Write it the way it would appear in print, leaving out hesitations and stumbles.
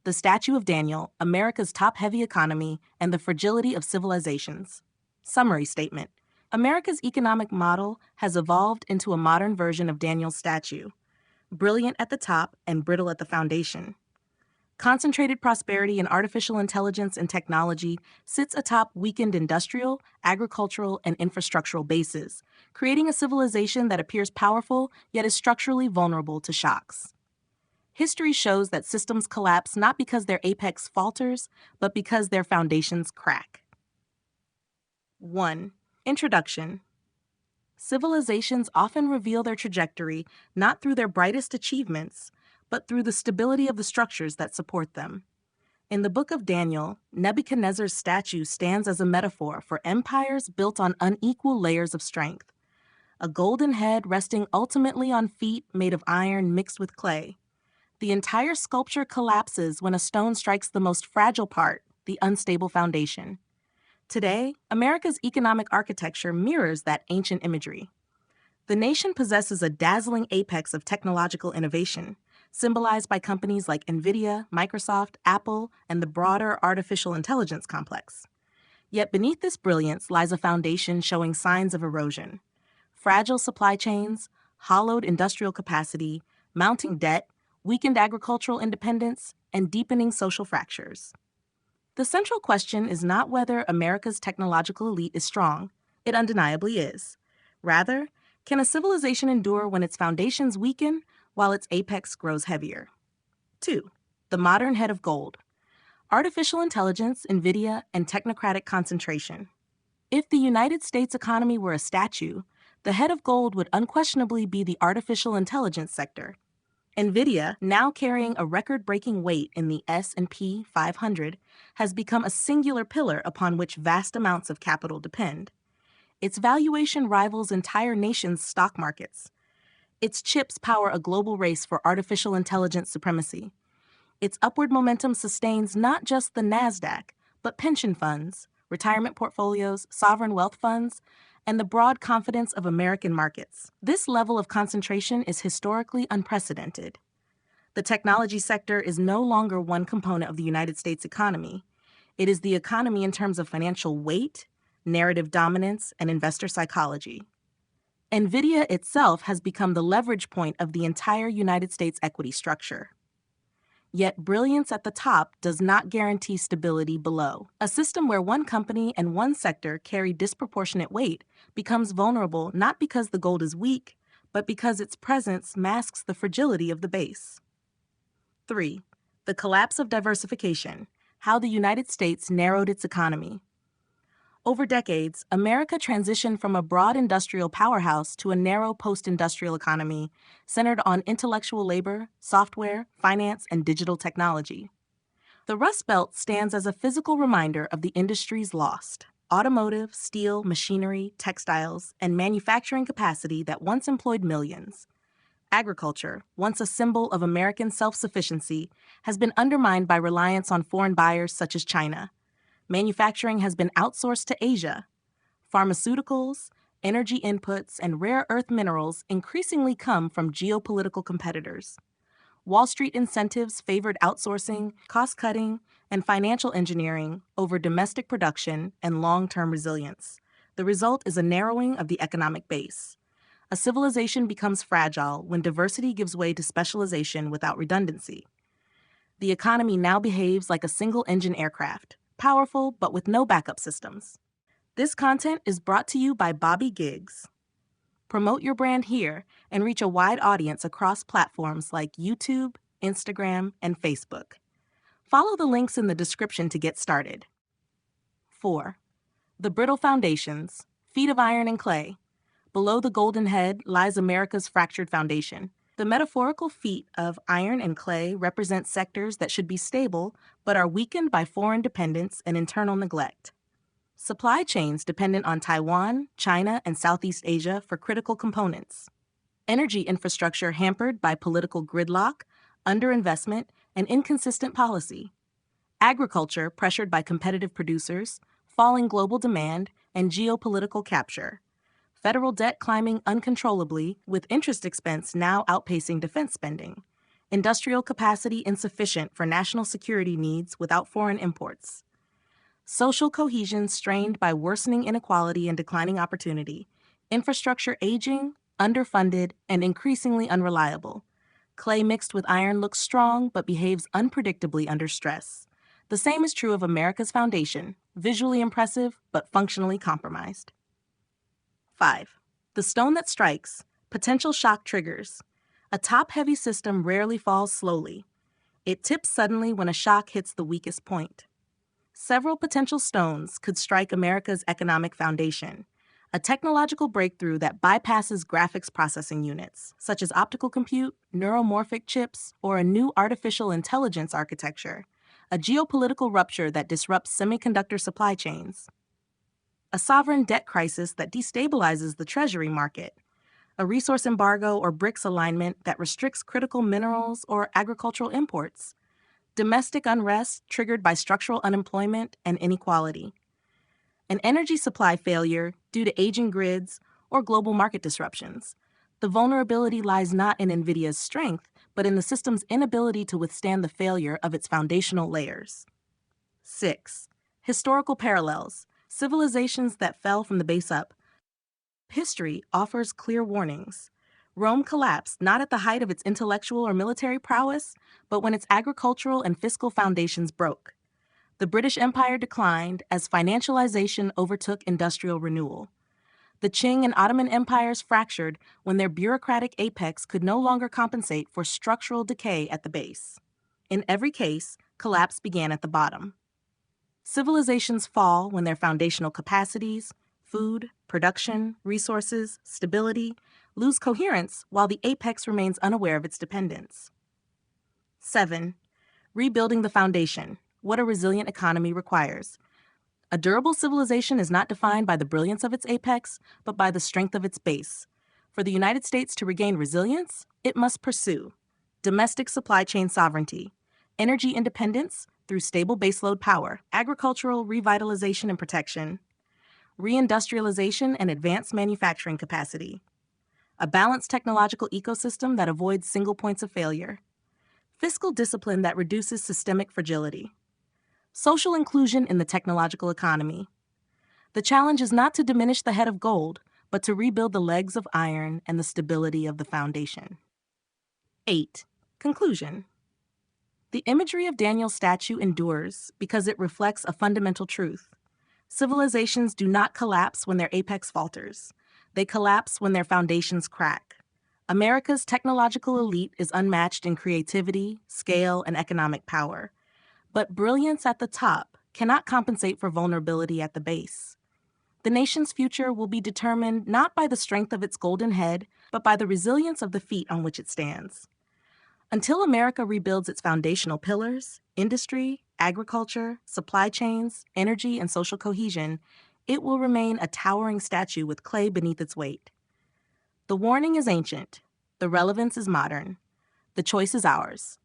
The Statue of Daniel, America's Top-Heavy Economy, and the Fragility of Civilizations. Summary statement. America's economic model has evolved into a modern version of Daniel's statue, brilliant at the top and brittle at the foundation. Concentrated prosperity in artificial intelligence and technology sits atop weakened industrial, agricultural, and infrastructural bases, creating a civilization that appears powerful yet is structurally vulnerable to shocks. History shows that systems collapse not because their apex falters, but because their foundations crack. 1. Introduction. Civilizations often reveal their trajectory not through their brightest achievements, but through the stability of the structures that support them. In the Book of Daniel, Nebuchadnezzar's statue stands as a metaphor for empires built on unequal layers of strength. A golden head resting ultimately on feet made of iron mixed with clay. The entire sculpture collapses when a stone strikes the most fragile part, the unstable foundation. Today, America's economic architecture mirrors that ancient imagery. The nation possesses a dazzling apex of technological innovation, symbolized by companies like NVIDIA, Microsoft, Apple, and the broader artificial intelligence complex. Yet beneath this brilliance lies a foundation showing signs of erosion. Fragile supply chains, hollowed industrial capacity, mounting debt, weakened agricultural independence, and deepening social fractures. The central question is not whether America's technological elite is strong. It undeniably is. Rather, can a civilization endure when its foundations weaken while its apex grows heavier? 2. The modern head of gold. Artificial intelligence, NVIDIA, and technocratic concentration. If the United States economy were a statue, the head of gold would unquestionably be the artificial intelligence sector. NVIDIA, now carrying a record-breaking weight in the S&P 500, has become a singular pillar upon which vast amounts of capital depend. Its valuation rivals entire nations' stock markets. Its chips power a global race for artificial intelligence supremacy. Its upward momentum sustains not just the NASDAQ, but pension funds, retirement portfolios, sovereign wealth funds, and the broad confidence of American markets. This level of concentration is historically unprecedented. The technology sector is no longer one component of the United States economy. It is the economy in terms of financial weight, narrative dominance, and investor psychology. NVIDIA itself has become the leverage point of the entire United States equity structure. Yet brilliance at the top does not guarantee stability below. A system where one company and one sector carry disproportionate weight becomes vulnerable not because the gold is weak, but because its presence masks the fragility of the base. 3. The collapse of diversification, how the United States narrowed its economy. Over decades, America transitioned from a broad industrial powerhouse to a narrow post-industrial economy centered on intellectual labor, software, finance, and digital technology. The Rust Belt stands as a physical reminder of the industries lost: automotive, steel, machinery, textiles, and manufacturing capacity that once employed millions. Agriculture, once a symbol of American self-sufficiency, has been undermined by reliance on foreign buyers such as China. Manufacturing has been outsourced to Asia. Pharmaceuticals, energy inputs, and rare earth minerals increasingly come from geopolitical competitors. Wall Street incentives favored outsourcing, cost-cutting, and financial engineering over domestic production and long-term resilience. The result is a narrowing of the economic base. A civilization becomes fragile when diversity gives way to specialization without redundancy. The economy now behaves like a single-engine aircraft, powerful but with no backup systems. This content is brought to you by Bobby Giggs. Promote your brand here and reach a wide audience across platforms like YouTube, Instagram, and Facebook. Follow the links in the description to get started. 4. The brittle foundations, feet of iron and clay. Below the golden head lies America's fractured foundation. The metaphorical feet of iron and clay represent sectors that should be stable but are weakened by foreign dependence and internal neglect. Supply chains dependent on Taiwan, China, and Southeast Asia for critical components. Energy infrastructure hampered by political gridlock, underinvestment, and inconsistent policy. Agriculture pressured by competitive producers, falling global demand, and geopolitical capture. Federal debt climbing uncontrollably, with interest expense now outpacing defense spending. Industrial capacity insufficient for national security needs without foreign imports. Social cohesion strained by worsening inequality and declining opportunity. Infrastructure aging, underfunded, and increasingly unreliable. Clay mixed with iron looks strong but behaves unpredictably under stress. The same is true of America's foundation, visually impressive but functionally compromised. 5. The stone that strikes, potential shock triggers. A top-heavy system rarely falls slowly. It tips suddenly when a shock hits the weakest point. Several potential stones could strike America's economic foundation. A technological breakthrough that bypasses graphics processing units, such as optical compute, neuromorphic chips, or a new artificial intelligence architecture. A geopolitical rupture that disrupts semiconductor supply chains. A sovereign debt crisis that destabilizes the treasury market. A resource embargo or BRICS alignment that restricts critical minerals or agricultural imports. Domestic unrest triggered by structural unemployment and inequality. An energy supply failure due to aging grids or global market disruptions. The vulnerability lies not in NVIDIA's strength, but in the system's inability to withstand the failure of its foundational layers. 6. Historical parallels. Civilizations that fell from the base up. History offers clear warnings. Rome collapsed not at the height of its intellectual or military prowess, but when its agricultural and fiscal foundations broke. The British Empire declined as financialization overtook industrial renewal. The Qing and Ottoman empires fractured when their bureaucratic apex could no longer compensate for structural decay at the base. In every case, collapse began at the bottom. Civilizations fall when their foundational capacities, food, production, resources, stability, lose coherence while the apex remains unaware of its dependence. 7. Rebuilding the foundation. What a resilient economy requires. A durable civilization is not defined by the brilliance of its apex, but by the strength of its base. For the United States to regain resilience, it must pursue domestic supply chain sovereignty, energy independence through stable baseload power, agricultural revitalization and protection, reindustrialization and advanced manufacturing capacity, a balanced technological ecosystem that avoids single points of failure, fiscal discipline that reduces systemic fragility, social inclusion in the technological economy. The challenge is not to diminish the head of gold, but to rebuild the legs of iron and the stability of the foundation. 8. Conclusion. The imagery of Daniel's statue endures because it reflects a fundamental truth. Civilizations do not collapse when their apex falters. They collapse when their foundations crack. America's technological elite is unmatched in creativity, scale, and economic power. But brilliance at the top cannot compensate for vulnerability at the base. The nation's future will be determined not by the strength of its golden head, but by the resilience of the feet on which it stands. Until America rebuilds its foundational pillars, industry, agriculture, supply chains, energy, and social cohesion, it will remain a towering statue with clay beneath its weight. The warning is ancient. The relevance is modern. The choice is ours.